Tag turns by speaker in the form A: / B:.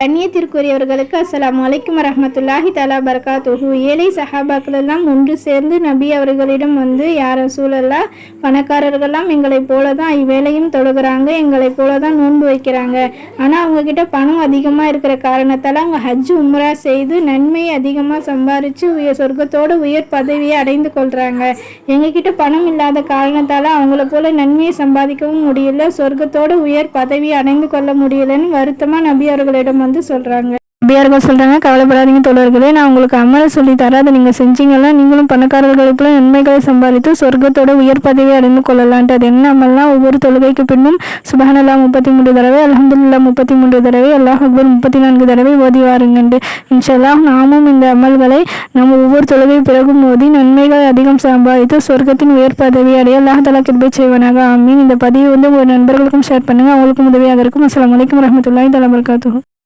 A: கண்ணியத்திற்குரியவர்களுக்கு அஸ்ஸலாமு அலைக்கும் வரஹ்மத்துல்லாஹி தஆலா பரகாத்துஹு. ஏழை சஹாபாக்கள் எல்லாம் ஒன்று சேர்ந்து நபி அவர்களிடம் வந்து, யா ரசூலல்லாஹ், பணக்காரர்கள்லாம் எங்களைப் போல தான் இவ்வேளையும் தொழுகிறாங்க, எங்களைப் போல தான் நோன்பு வைக்கிறாங்க. ஆனால் அவங்கக்கிட்ட பணம் அதிகமாக இருக்கிற காரணத்தால் அவங்க ஹஜ் உம்ரா செய்து நன்மையை அதிகமாக சம்பாரித்து சொர்க்கத்தோட உயர் பதவியை அடைந்து கொள்கிறாங்க. எங்ககிட்ட பணம் இல்லாத காரணத்தால் அவங்கள போல நன்மையை சம்பாதிக்கவும் முடியல, சொர்க்கத்தோட உயர் பதவியை அடைந்து கொள்ள முடியலன்னு வருத்தமாக நபி அவர்களிடம் சொல்றாங்க. நபியார்கள் சொல்றாங்க, கவலைப்படாதீங்க தோழர்களே, நான் உங்களுக்கு அமல சொல்லி தரேன், அதை நீங்க செஞ்சீங்கன்னா நீங்களும் பணக்காரர்களை போல நன்மைகளை சம்பாதித்து சொர்க்கத்தோட உயர் பதவியை அடைந்து கொள்ளலான்ட்டு. அது என்ன அமல்லாம்? ஒவ்வொரு தொழுகைக்கு பின்னும் சுப்ஹானல்லாஹ் 33 தடவை, அல்ஹம்துலில்லாஹ் 33 தடவை, அல்லாஹ் அக்பர் 34 தடவை ஓதி வாருங்கண்டு. இன்ஷா அல்லாஹ் நாமும் இந்த அமல்களை நம்ம ஒவ்வொரு தொழுகை பிறகும் ஓதி நன்மைகளை அதிகம் சம்பாதித்து சொர்க்கத்தின் உயர் பதவி அடைய அல்லாஹ் தஆலா கிருபை செய்வானாக. ஆமீன். இந்த பதிவை உங்கள் நண்பர்களுக்கும் ஷேர் பண்ணுங்க, அவங்களுக்கும் உதவியாக இருக்கும். அஸ்ஸலாமு அலைக்கும் வரஹ்மத்துல்லாஹி தஆலா பரகாத்துஹு.